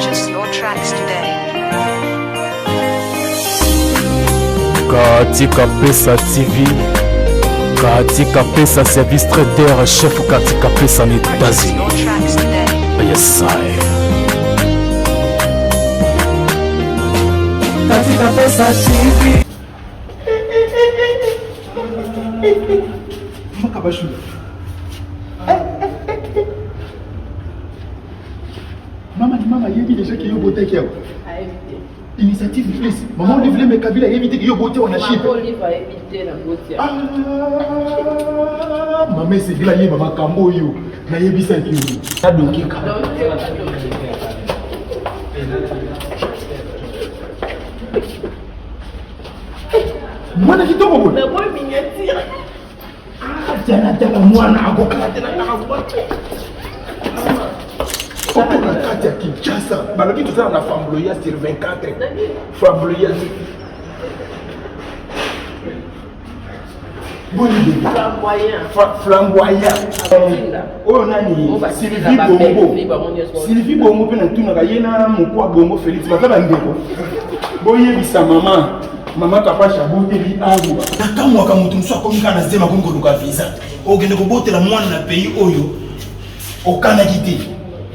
Purchase your tracks today. Katika Pesa TV, katika Pesa Service Trader, chef katika Pesa ni Tazi. Your tracks today. Yes, I. Katika Pesa TV. Makabashu. Mama, yebi déjà que yo boté qui a. Initiative please. Maman on devait me Kabila éviter que yo boté on a chip. Maman livre à éviter la boté. Maman c'est bila yé maman kambo yo. Na yebi ça ki. Ta donki ka. Mwana kitoko bo. Na boy miniature. Jana mwana akoka tena na voiture. Okona kati ya Kinshasa balobi tozala na Fambloya sur 24 Fambloya flamboyant oyo nani Sylvie Bongo mpe natunaka ye na mokwa Bongo Félix baza bandeko boyebisa mama kapasha boteli awa nakamwaka moto mosu akomi kaka na zema akomi koluka visa okende kobotela mwana na pays oyo okanaki te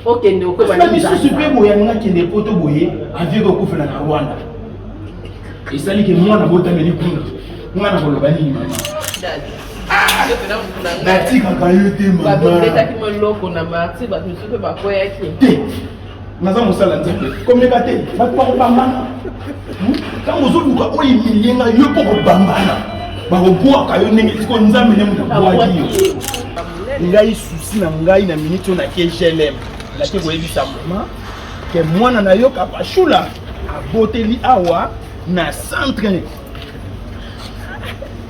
okende okweba misusu mpe boye alingi akende poto boye avieke okufela na Rwanda esaliki mwana botameli kuna mwana koloba nini mama natikaka yo te babetaki moloko na marti bato mosusu mpe bakweyaki te naza mosala nzambe komeka te bato bakobambana ntango ozoluka oyo emilienga yo mpo kobambana bakobwaka yo ndenge siko nzambe nde moto abwaki yo ngai susi na ngai na miniti oyo nake glm nake koyebisa mama ke mwana na yo kapashula aboteli awa na centre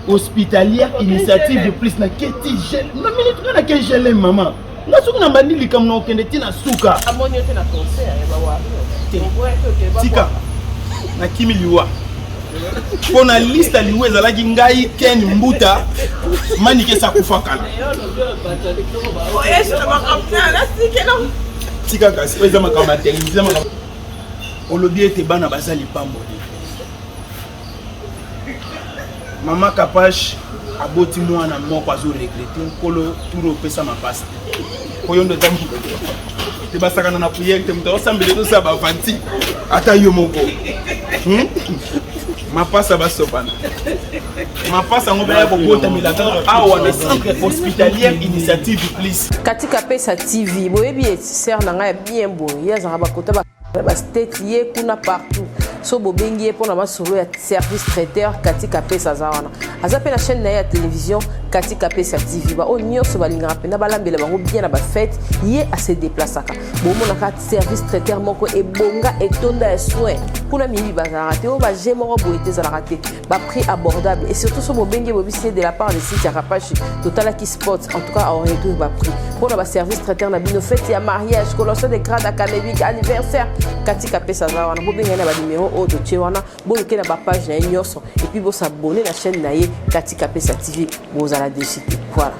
hospitalière initiative de plus na keti gel na minute na ke glm mama nga soki na bandi likambo na okende ti na suka amoni yo te na concert ya tika na kimi liwa mpo na liste liwa ezalaki ngai Ken Mbuta manike sakufa kala tika kasi oyo eza makambo ya televizio makambo olobi ete bana baza lipambo mama Kapash aboti mwana moko azoregrete nkolo turo opesa mapasa oyo ndo eza te basakana na priere te moto osambele tosala bavanti ata yo moko mapasa basopana mapasa ngo baya kobotamela awa na centre hospitalière initiative plus katika Pesa TV boyebi ser na ngai bien boye yazaka bakota bastate ye kuna partout so bobengi ye mpona masolo ya service traiteur katika Pesa aza wana aza mpe na chaîne na ye ya télévision katika Pesa TV baoyo nyonso balingaka mpena balambela bango bien na bafete ye ase deplasaka bomonaka service traiteur moko ebonga etonda ya soin kuna miyibi bazalaka te oyo baje moko boye te ezalaka te baprix abordable et surtout so bobengi bobisi de la part de site ya Kapashi totalaki sport en tout cas aorienté baprix mpona baservice traiteur na bino fete ya mariage collation de grade académique anniversaire katika Pesa aza wana bobengi na banumero oyo totie wana boyoke na bapage na ye nyonso et puis bosabone na chaîne na ye katika Pesa TV bozala déchité voilà.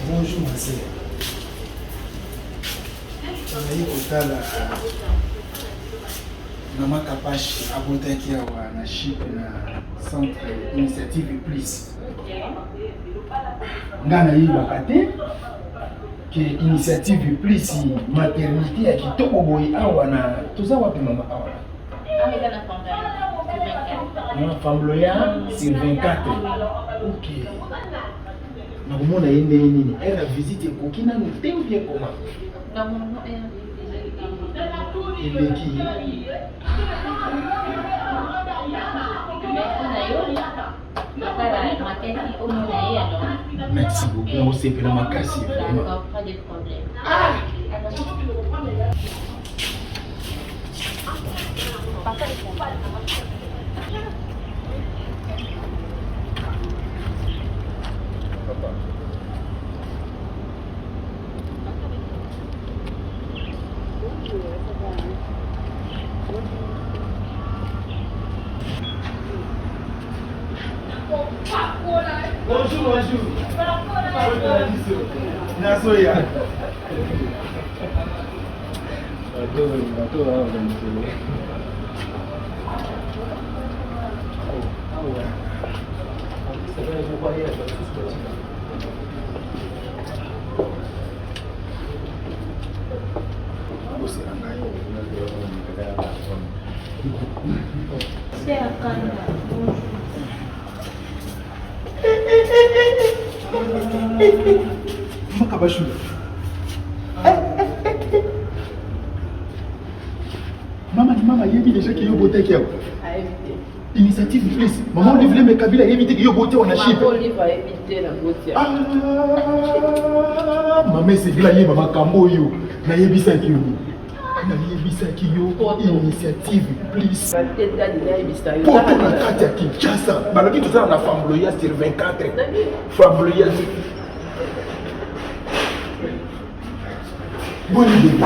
Bonjour ma sœur. nayi kotala Maman Kapache abotaki awa na chip na centre initiative plus. Nga na yebaka te ke initiative plus maternité ya kitoko boye awa na toza wapi mama awa? Na Fambloya sur 24. Ok. Nakomona ye ndenge nini? Elle a visité ekoki nanu te ou bien comment? Eleki. Merci beaucoup. On s'est fait la makasi. D'accord, pas de problème. Bonjour, bonjour. Nasoya. C'est à Kanda. Makabashu. Maman yebi déjà que yo boté ki. Initiative plus. Maman Olivier Mekabila éviter que yo boté on a chip. Maman Olivier éviter la boté. Maman c'est là yé maman kambo yo. Na yebisa ki yo. Na yebisa ki yo initiative plus. La tête là déjà yebisa yo. Pour la carte ya Kinshasa. Baloki tout ça na Fambloya sur 24. Fambloya. Bonne idée.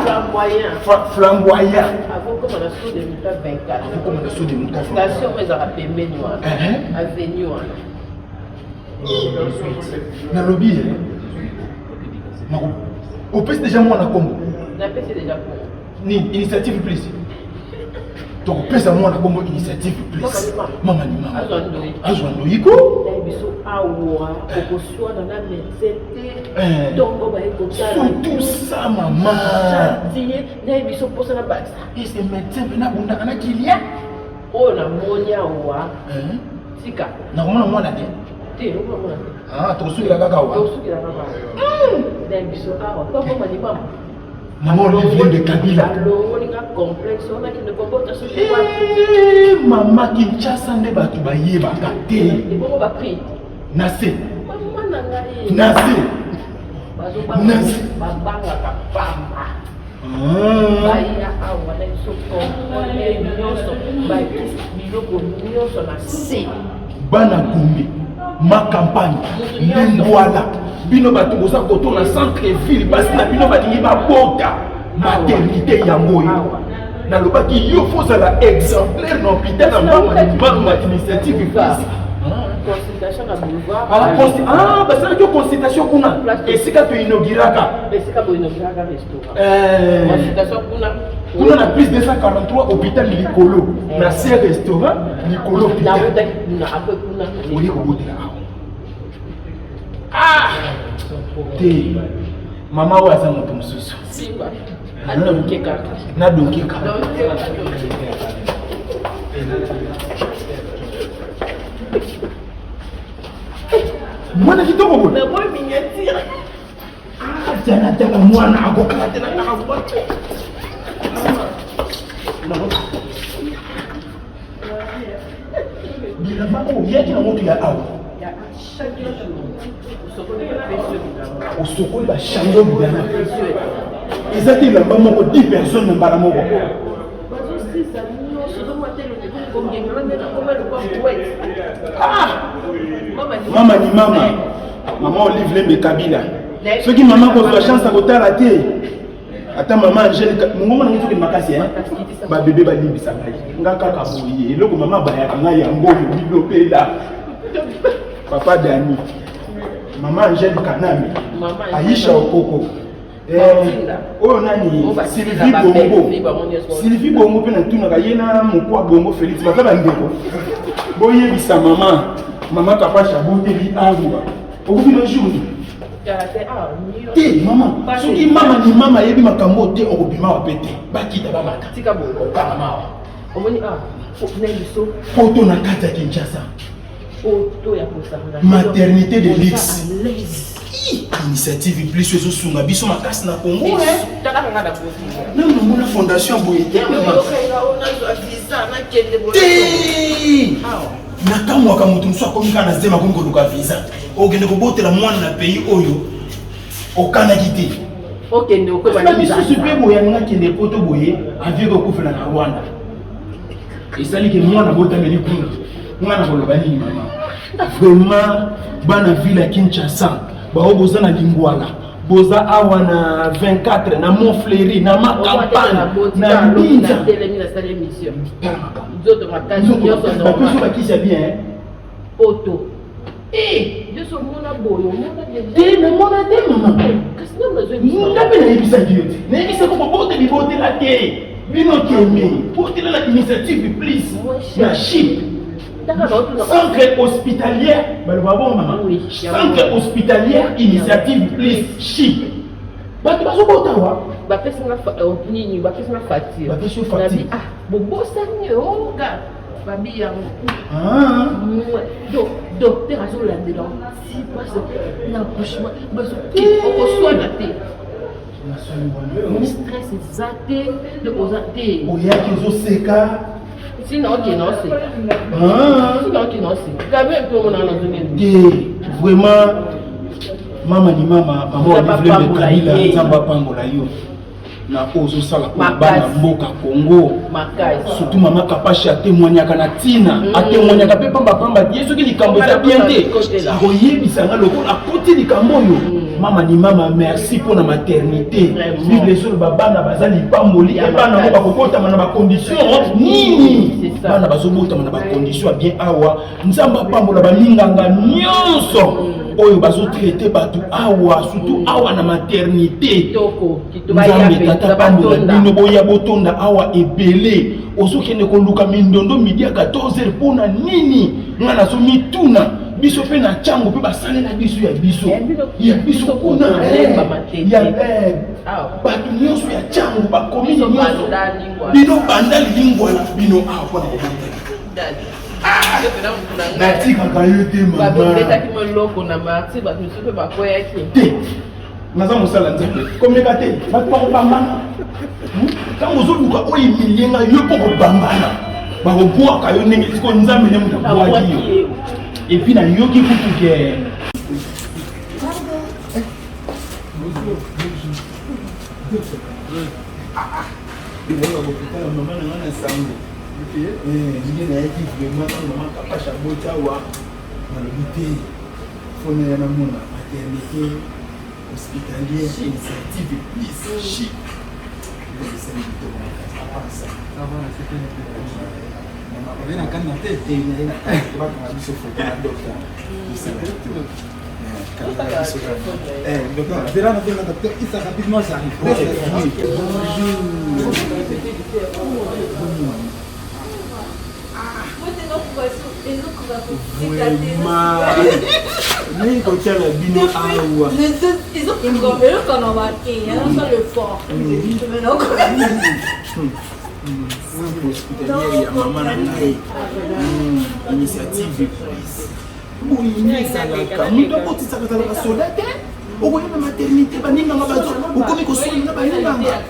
Flamboyant. Avant comme on a sous des moutons 24. Avant comme on a sous des moutons 24. Station mais ça rappelle Ménoir. Avenue. Na lobby. Au plus déjà moi na Congo. Na pèse déjà pour. Ni initiative plus. Donc pèse moi na Congo initiative plus. Maman ni maman. Azwando yiko. Biso awa kokoswa na na médecin. Donc on va surtout ça maman. Chantier na biso posa na basa. Et c'est médecin na bunda kana kilia. Oh na monia wa. Tika. Na komona mwana te. Te no mwana. Ah tosukila kaka wa. Tosukila kaka. Na biso awa ko ko mani mama. Maman Olivier de Kabila. Complexe, on a qui ne comporte ce maman Kinshasa nde batu bayebaka te. Nase. Nase. Nase. Babanga pamba. Baya awa na soko. Ole nyonso. Baya biloko nyonso na se. Bana Gombe. Ma campagne. Lengwala. Bino batu bosa koto na centre ville basi na bino balingi babota maternité yango yo na lobaki yo faut la exemplaire na hôpital na mama initiative plus consultation na boulevard basi na consultation kuna esika to inauguraka restaurant consultation kuna na plus 243 hôpital likolo na ce restaurant likolo hôpital na après kuna oli ko botela te mama wa za moto mususu simba adokeka na dokeka mwana kitoko bwana na boy miniature jana mwana akokala tena na hapo bila bako yake na moto ya awa osokoli bachange bidana eza te elamba moko 10 personnes na mbala moko mama ni mama mama Olivier Mekabila soki mama kozwa chance akotala te ata mama Angèle mongongo na ngi makasi babebe balimbisa ngai nga kaka boye eloko mama bayaka ngai yango bilopela papa Dani Maman Angèle Kanami, Aïcha Okoko, oyo nani Sylvie Bongo mpe natunaka ye na mokwa Bongo Félix baza bandeko boyebisa mama kapasha boteli awa okufi no jour te mama soki mama ni mama yebi makambo te okobima wa pete bakita bamata okanga mawa poto na kati ya Kinshasa maternité de luxe initiative plus ezosunga biso makasi na Congo namona fondation boye te nakamwaka moto mosu akomi kaka na zema akomi koluka visa okende kobotela mwana na pays oyo okanaki te bamisusu mpe boye alinga kende poto boye avieke okufela na Rwanda esaliki mwana botameli kuna mwana koloba nini mama vraiment bana ville ya Kinshasa bao boza na Lingwala boza awa na 24 na Montfleury na Makampane na Binza bakisa bien auto Yeso mona boyo mona de mona de mama kasi na mnazo ngabe na yebisa dio te na yebisa ko bote bibote la te bino keme bote la initiative please na ship centre hospitalière baloba bon mama centre hospitalière initiative please ship bato bazobota wa bapesa na nini bapesa na facture bapesa facture bobosa nyoga babi yango docteur azolandela si basi na accouchement baso okoswana te stress eza te oza te oyaki ozoseka sinon gabe mpe omona nazongeni vraiment mama ni mama de Kabila nzamba pambola yo na ozosala kwa bana mboka Congo surtout mama Kapashi atémoignaka na tina atémoignaka pe pamba tie soki likambo eza bien te akoyebisanga lokola akoti likambo oyo mama ni mama merci pour la maternité bible sur babana baza lipamboli bana mo bakokotama na bacondition nini bana bazobotama na bacondition bien awa nzamba pambola balinganga nyonso oyo bazotraite bato awa surtout awa na maternité nzambe tata pambola bino boya botonda awa ebele ozokende koluka mindondo midi ya 14h mpona nini nga nazomituna biso pe na chango pe basalela biso ya biso kuna ya bato nyonso ya chango bakomi nyonso bino banda lingwala bino awa mpona kobotela natikaka yo te mama te naza mosala nzambe komeka te bato bakobambana ntango ozoluka oyo emilienga yo mpo kobambana bakobwaka yo ndenge siko nzambe nde moto abwaki yo epuis nayoki kutu ke mama nanga na sango ndenge nayaki vraiment mama Kapashi aboti awa nalobi te fona ya namona maternité hospitalière initiative plus chic mais quand tu as la bino awa ils ont qu'on a marqué hein ça le fort hospitalière ya mama na ngai initiative boyini ezalaka moto akotisaka ezalaka soda te okoya na maternité baninganga bazo okomi kosolinga baninganga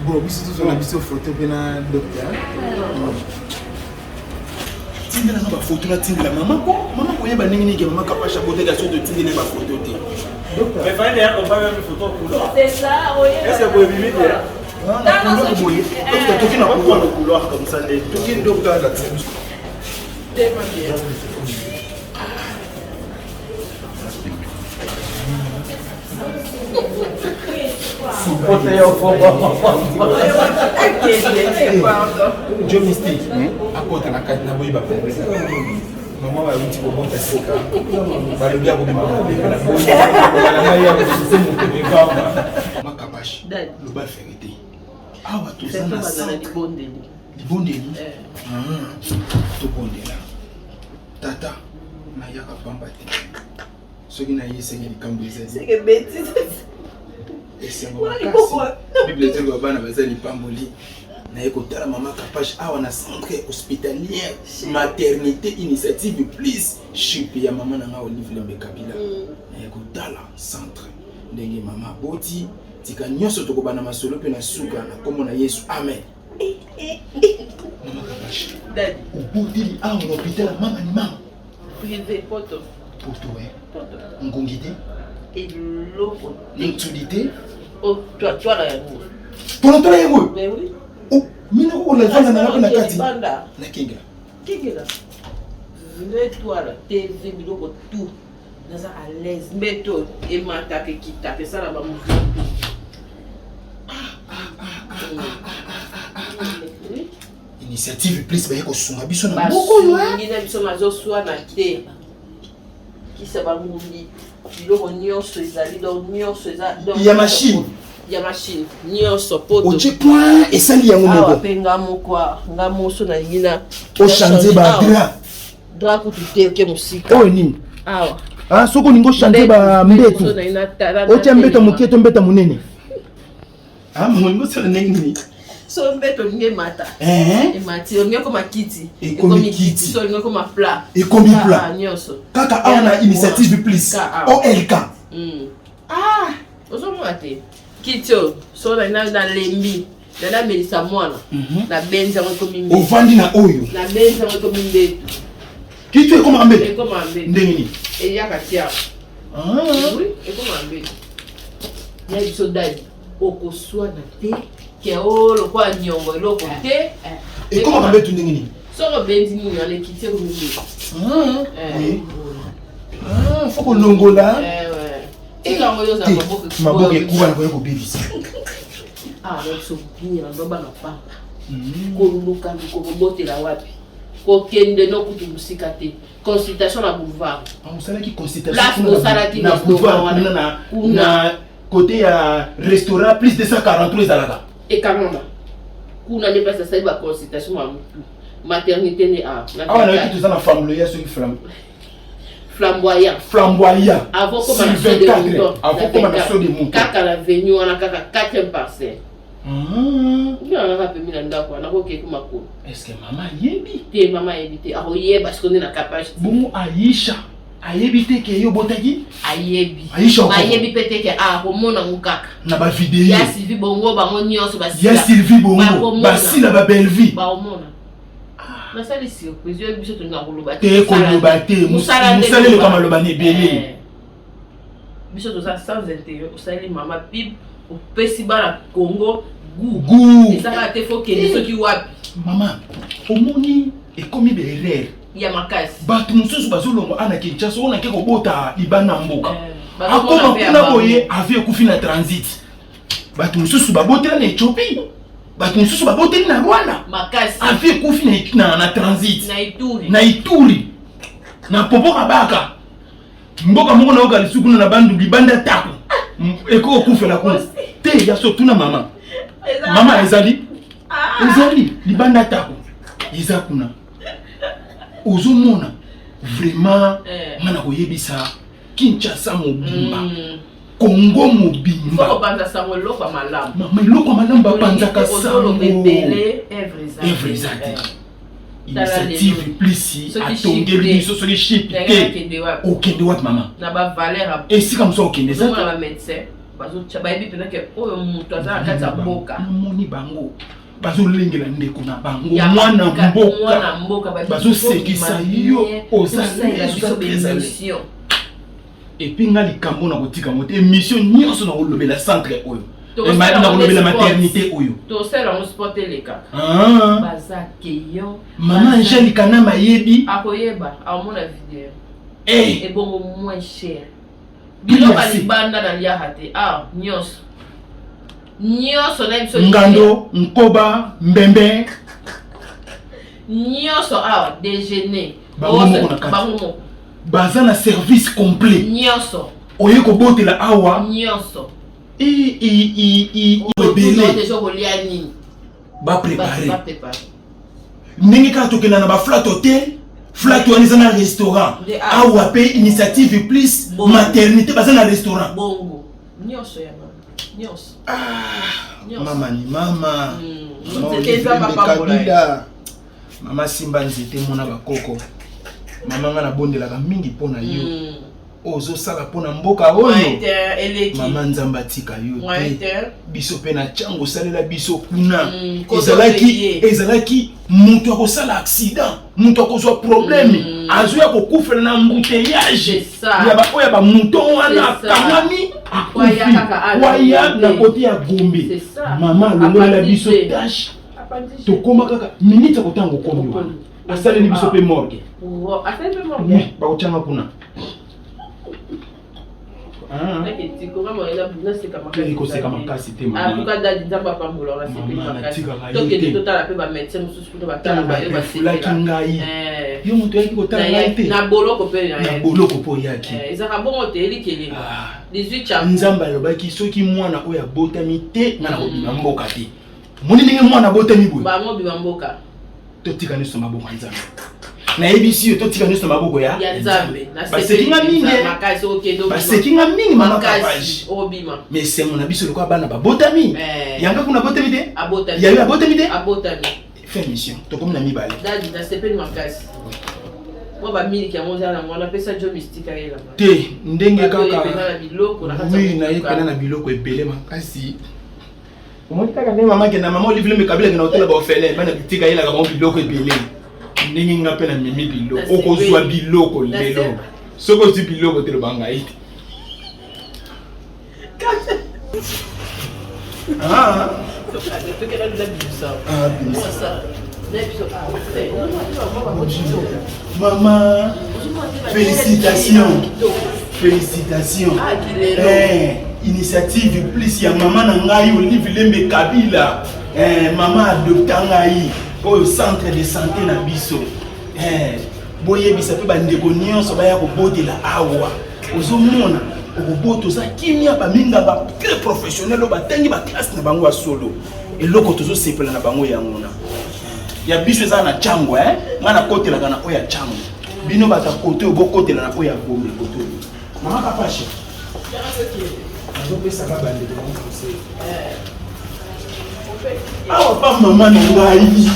bon biso tozona biso photo mpe na docteur tindela na bafoto natindela mama koyeba ndenge nini ke mama Kapashi abotaka so totindela bafoto te mais fallait d'ailleurs qu'on va même une photo couloir. c'est ça oui Est-ce que vous pouvez vivre là? Non, tu n'as pas le couloir comme ça. Tu es docteur là. tellement bien. Joe Mystique, à côté de la carte, n'a pas eu Maman va vous dire comment t'as fait ça. Va le dire pour maman. Ma capache. Le bal vérité. Ah ouais tout ça na ça. Libondeli. To bondela. Tata na yaka pamba te. Soki na yesenge likambo ezali. C'est que bêtise. Et c'est mon cas. Bible dit que bana bazali pamboli. Na ekotala maman capache awa na centre hospitalière maternité initiative plus chip ya maman na Olive Lembe Kabila. Na ekotala centre ndenge maman boti tika nyonso tokobana masolo pe na suka na kombo na Yesu amen. Maman capache. Daddy. Au bout d'il a un hôpital maman ni maman. Privé poto. Poto ouais. Ngongité. Et l'eau. L'actualité. Oh, toi là. Pour l'entendre héros. Mais oui. Oh, mina ko la zana na kati. Banda. Na kinga. Kinga. Mais toi là, t'es venu au tout. Dans à l'aise. Mais toi, et ma tape qui tape ça là-bas. Initiative plus ba ko sunga biso na Bah, moko yo. il a biso mazo soit na te. Qui ça va mourir. Biloko nyonso ezali donc nyonso ezali donc. Il y a machine. Il y a machine. Nyonso poto. Oche point et sali yango Ah, moko. pe ngamo kwa. Ngamo so na ngina. O changer ba dra. Dra ko tute ke musika. O nini? Ah. Ah soko ningo changer ba mbeto. Oche mbeto moketo mbeta munene. Ah mungo sala nini? So mbeto nge mata. E mati nge ko makiti. E komi kiti. So nge ko ma plat. E komi plat. Nyonso. Kaka ana initiative plus. OLK. Ah, ozo mwate. Kitio, so na lembi. Na melisa mwana. Na benza ngo komi mbeto. Ovandi na oyo. Na benza ngo komi mbeto. Kitu e koma mbeto. E koma mbeto. Ndengini. E yaka tia. Oui, e koma mbeto. Ya biso dadi. Okoswa na te. Ke o lokwa nyongo eloko te. E koma mbeto ndengini. Soko benzi ni ngale kitie ko mbeto. Oui. Ah, faut qu'on longola. Ouais. Et quand on y a ma boque kuba na ko bebisa. Ah, donc so bien na baba na papa. Ko luka ko botela wapi. Ko kende no kutu musika te. Consultation na boulevard. Ah, on sala ki consultation. Na boulevard na côté ya restaurant plus 243 alaka. Et Kanamba. Kuna ne pas ça ba consultation ma maternité ne a. Ah, on a tout ça na femme loya sur flamme. Flamboyant. Flamboyant. Avant comme un saut de mouton. Avant comme un saut de mouton. Kaka la venue on a kaka 4e parcelle. Il a rappelé Milanda quoi, na ko ke kuma ko. Est-ce que maman yebi? Te maman yebi a yeba parce qu'on est na capacité. Bon Aisha, ayebi te ke yo botaki? Ayebi. Aisha. Ayebi peut-être que ko mona ngukaka. Na ba vidéo. Ya Sylvie Bongo bango nyonso ba sila. Ya Sylvie Bongo. Ba sila ba belle vie. Ba omona. Na sali surprise yo biso tunga koloba. Te koloba te, musala le kama loba ne belé. Biso to ça sans intérêt, o sali mama pib, o pesi bala Congo gu. Et ça va te faut que les qui wapi. Maman, omoni e komi be erreur. Ya makasi. Batu mususu bazolongo ana Kinshasa ona ke ko bota libana mboka. Akoma kuna boye avion kufi na transit. Batu mususu babotela na Ethiopie. Batu mususu babotela na Rwanda. Makasi. Avion kufi na transit. Na Ituri. Na popo kabaka. Mboka moko na oka lisuku na bandu libanda tako. Eko kufela kuna. Te ya so tuna mama. Mama ezali. Ezali libanda tako. Eza kuna. Ozomona vraiment mana koyebisa Kinshasa mobimba. Congo mobimba. Faut banza sango loko malamu. Mama loko malamu ba panzaka sango. Bebele everything. Initiative plus atongeli biso soki chip te. Okende wat mama. Na ba valeur. Et si comme ça okende ça. Na ba médecin. Bazo chabayebi pena ke oyo mutu azala kata boka. Moni bango. Bazo lengela ndeko na bango. Mwana mboka. Bazo sekisa yo ozali biso mission. Et puis nga likambo na kotika mote émission nyonso na kolobela centre oyo. Na kolobela maternité oyo. To sela on sporter les cas. Baza keyo. Maman Angelique na mayebi. Akoyeba, a mona vidéo. Et bon moins cher. Bilo balibanda na liahate. Ah, nyos. Nyos na biso. Ngando, Nkoba, Mbembe. Nyos déjeuner. bango moko na kati baza na service complet nyonso oye kobotela awa nyonso rebele déjà kolia nini bapréparé préparé ndenge kaka tokenda na baflat hotel flat wana eza na restaurant awa mpe initiative plus maternité baza na restaurant bongo nyonso ya mama nyonso mama ni mama kabila mama simba nzete mona bakoko mama nga nabondelaka mingi mpona yo ozosala mpona mboka oyo mama nzambe atika yo te biso mpe na ntango osalela biso kuna ezalaki moto akosala accident moto akozwa probleme azoya kokufela na mbuteyage oyo ya bamuton wana akangami waya na kote ya gombe mama alongolela biso tashe tokoma kaka minute akotanga okomi wana asaleli biso mpe morgue bakotyanga kuna ekoseka makasi te mamafulaki ngai yo moto oyaki kotala ngai te na boloko mpo oyaki nzambe alobaki soki mwana oyo abotami te nga na kobima mboka te moni ndenge mwana abotami boye totika nyonso maboko ya nzambe nayebisi yo totika nyonso maboko ya nzambe basekinga mingi mama kapage mais semo na biso lokola bana babotami yanga kuna abotami te yayo abotami te fait mission tokomi na mibale te ndenge kaka naye pena na biloko ebele makasi omoni kaka ndenge mama akenda mama olivile mekabila akenda kotala baofele bana bitika yelaka bango biloko ebele ndenge nga mpe na mimi biloko okozwa biloko lelo soki ozwi biloko te loba ngai te mama félicitations initiative plus ya mama na ngai Olivier Kabila mama adopta ngai au centre de santé na biso boyebisa pe bandeko nyonso baya kobotela awa ozomona okoboto za kimia baminga ba très professionnel o batangi ba classe na bango ya solo eloko tozosepela na bango yango na ya biso eza na chango ngana kotela kana oya chango bino bata kote obokotela na oya bombe kote mama kapashe azopesa ka bandeko na conseil awa pa mama na ngai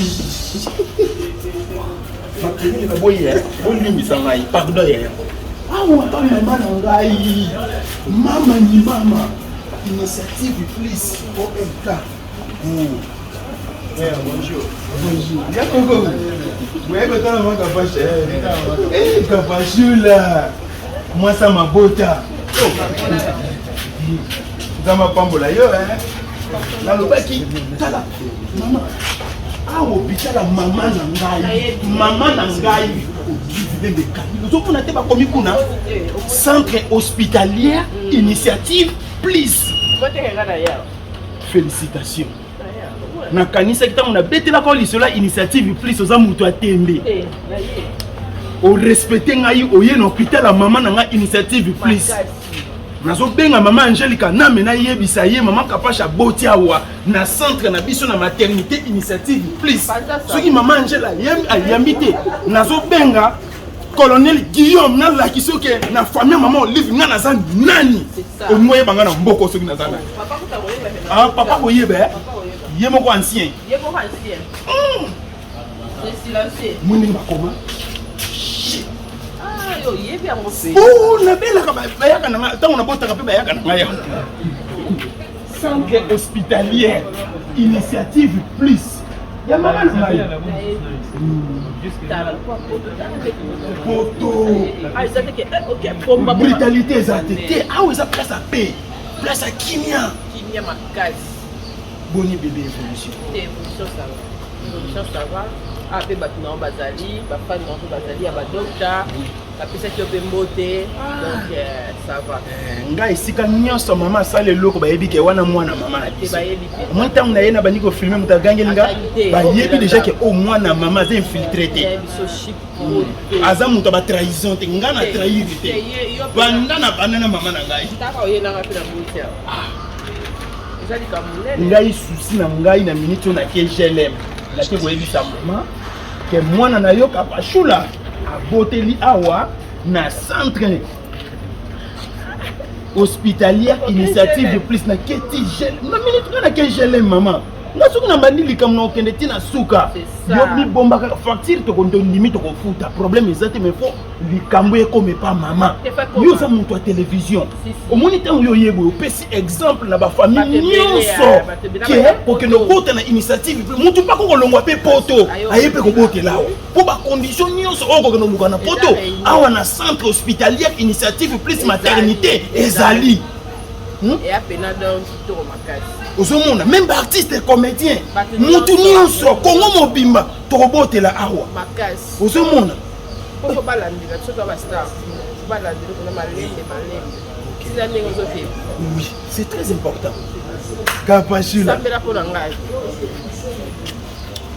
makini na boye bolimbisa ngai pardon ya awa pa mama na ngai mama ni mama initiative please OMK bonjour ya koko wewe kotana mama kapashe kapashula mwasa mabota kama pambola yo nalobaki tala mama awo bitala mama na ngai ozopona te bakomi kuna centre hospitalière initiative please félicitations nakanisaki ntango nabetelaka lisolo ya initiative please oza moto atembe orespecte ngai oye na hôpital ya mama na ngai initiative please nazobenga mama Angelica name nayebisa ye mama kapasha boti awa na centre na biso na maternité initiative please soki mama Angela ayambi te nazobenga colonel Guillaume na lakisi oke na famille mama Olive nga naza nani omoye banga na mboko soki naza nani papa koyeba ye moko ancien mwini bakoma nabelaka bayaka na ngai ntango nabotaka mpe bayaka na ngai centre hospitalière initiative plus ya mama na ngai poto brutalité eza te te awa eza place ya paix place ya kimia boni bébé évolution pe bato na bazali bafani na bazali ya badokta apesaki yo mpe mbote donc ça va ngai esika nyonso mama asala eloko bayebi ke wana mwana mama na biso bayebi te moi ntango na ye na bandi kofilme moto agangeli nga bayebi déjà ke o mwana mama aza infiltré te biso chip aza moto ya batrahison te ngai na trahir te banda na banda na mama na ngai taka oyenanga mpe na bote eza likambo monene ngai susi na ngai na minute oyo nake glm nake koyebisa mama ke mwana na yo kapashula aboteli awa na centre hospitalière initiative de plus na keti na minute nga nake glm mama nga soki na bandi likambo na okende ntina suka yo mibombaka facture tokondondimi tokofuta problème eza te mais fo likambo ekome pa mama yo oza moto ya télévision omoni ntango yo oyeba opesi exemple na bafamille nyonso ke okende obota na initiative motu mpa kokolongwa mpe poto aye mpe kobotela awa mpo bacondition nyonso oyo kokende oluka na poto awa na centre hospitalière initiative plus maternité ezali eyapena donc toro makasi ozomona même baartiste comédien motu nyonso kongo mobimba tokobotela awa makasi ozomona pofo balandela soki bastar balandela kuna malembe tina ndenge ozofeba oui c'est très important kapashula sambela mpo na ngai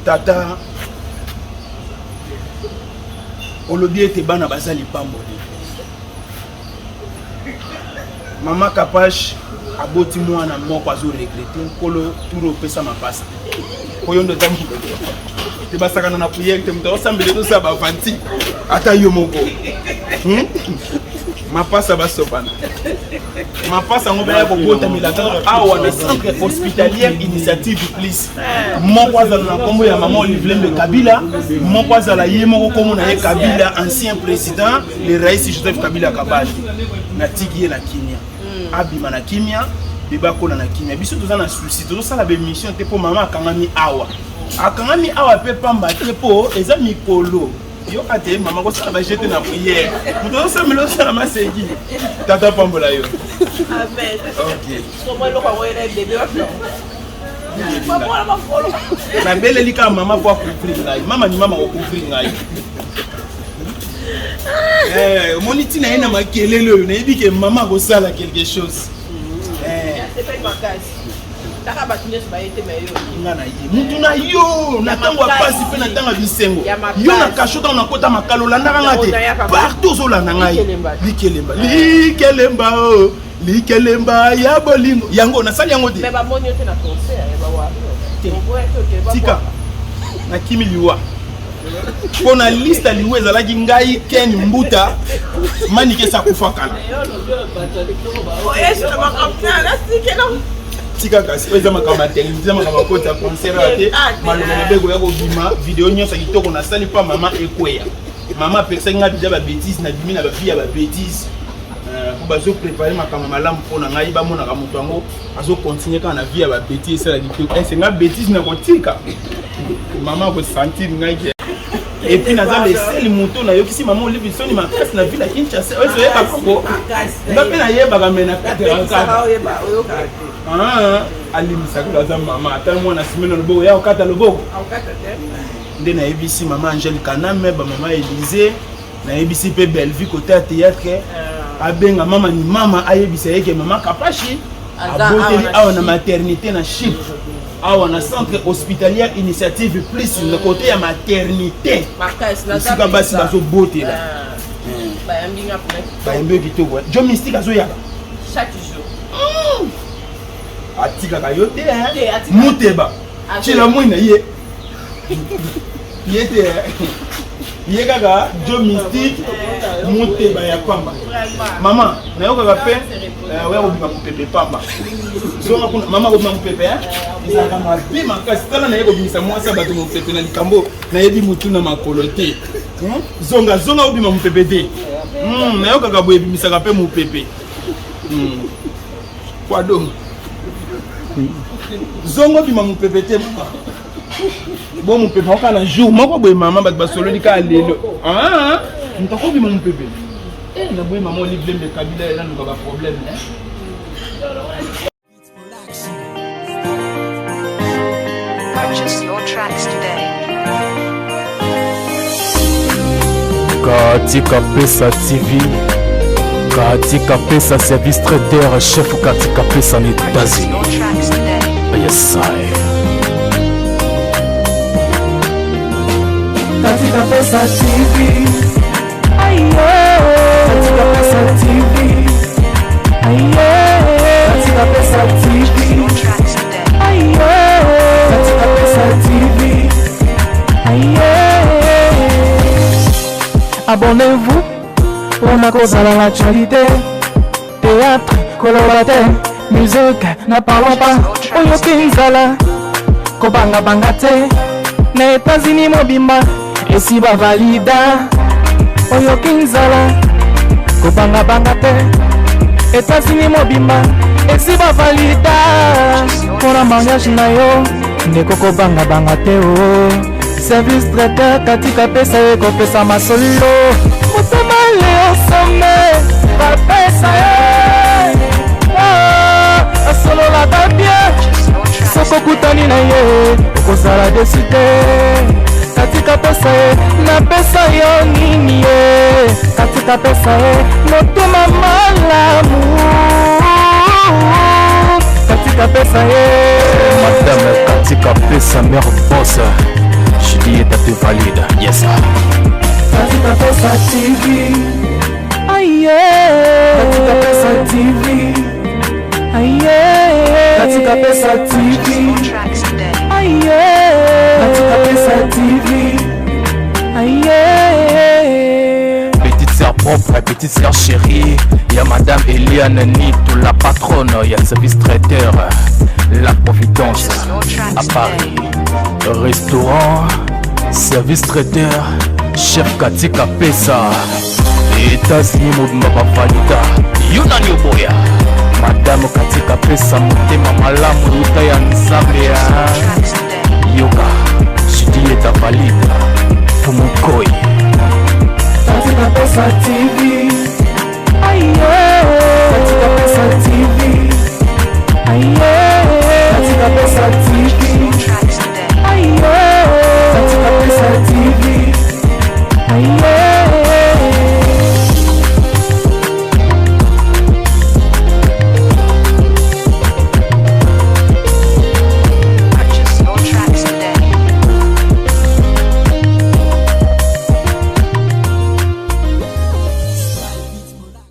tata olobi ete bana baza lipamboli mama kapash aboti mwana moko azoregrete nkolo turo opesa mapasa oyo ndo eza moto te basakana na priere te moto osambele tosala bavanti ata yo moko mapasa basopana mapasa yango baya kobotamela kaka awa na centre hospitalière initiative plus moko azala na nkombo ya mama Olivier Kabila moko azala ye moko nkombo na ye Kabila ancien président le rais Joseph Kabila Kabange natiki ye na kimia abima na kimia beba kona na kimia biso toza na souci tozosala bemission te mpo mama akangami awa mpe pamba te mpo eza mikolo yoka te mama kosala bajete na prière moto osamela osala maseki tata pambola yo nabeleli kaka mama po akouvrir ngai mama ni mama kocouvrir ngai omoni ntina ye na makelele oyo nayebi ke mama akosala quelque chose nga na ye mutu na yo na ntango ya pasi mpe na ntango ya bisengo yo na kasho ntango nakota makalo olandaka nga te partout ozolanda ngai likelemba ya bolingo yango nasali yango te tika nakimi liwa mpo na liste liwa ezalaki ngai Ken Mbuta manikesa kufa kala tika kasi oyo eza makambo ya télévision eza makambo ya kota concert ate maloba mabeko ya kobima video nyonso kitoko nasali mpa mama ekweya mama apesaki nga bija babétise na bimi na bafi ya babétise po bazoprépare makambo malamu mpona ngai bamonaka moto yango azocontinue kaka na vie ya babétise esalaki te esenga bétise na kotika mama akosentir ngai ke epuis naza leseli moto nayokisi mama Olivier soni makasi na ville ya Kinshasa oyo ezoyebaka ngo nga mpe nayebaka me na katerakaka alimisaka aza mama ata mwana nsima na loboko ya okata loboko nde nayebisi mama Angèle Kaname bamama Élysée nayebisi mpe Bellevue côté ya théâtre abenga mama ni mama ayebisa yeke mama Kapashi aboteli awa na maternité na Chypre awa na centre hospitalière initiative plus na côté ya maternité esika basi bazobotela bayambi kitoko jo mystique azoyaka chaque jour atikaka yo te muteba cila mwina ye ye te ye kaka jo mystique muteba ya pamba mama nayokaka mpe oya kobima mopepe pamba zonga kuna mama kobima mopepe ezalaka mabe makasi tala naye kobimisa mwasi ya bato mopepe na likambo nayebi motu na makolo te zonga kobima mopepe te nayokaka boye ebimisaka mpe mopepe kwado zongo bima mopepe te bo mopepe oka na jour moko boye mama bato basololi kaka lelo moto akobima mopepe na boye mama Olivier Kabila elanduka baproblème Purchase your tracks today. Katika Pesa TV, Katika Pesa Service Traiteur, chef Katika Pesa en États-Unis. Your tracks today. Yes, I. Katika Pesa TV, Katika Pesa TV, Katika Pesa TV, Your tracks today. Katika Pesa TV. Abonnez-vous pour ma cause à l'actualité. Théâtre, colorataire, musique, n'en parlons pas. Oyo Kinzala, Kobanga Bangate, na États-Unis mobimba, et si ba valida. Oyo Kinzala, Kobanga Bangate, États-Unis mobimba, et si ba valida. Pour la mariage na yo, ndeko Kobanga Bangate oh. Service traiteur Katika Pesa eko pesa masolo. Motema leo some, ba pesa asolo la tabie. Soko kutani na ye, kozala desite. Katika Pesa na pesa yo nini ye. Katika Pesa motema malamu. Katika Pesa Madame Katika Pesa, mère boss, Juliette te valide. Yes, sir. Katika Pesa TV, Katika Pesa TV, Katika Pesa TV, Your tracks today. Katika Pesa TV. Petite sœur propre, petite sœur chérie. Y'a Madame Eliane Nito, la patronne. Y'a le service traiteur, la Providence à Paris. Restaurant, service traiteur, chef Katika Pesa. États-Unis mobimba bavalida. Yuna Nyoboya. Madame Katika Pesa, motema malamu, luta ya nzambe ya Tracks today. yoga. Juliette valide.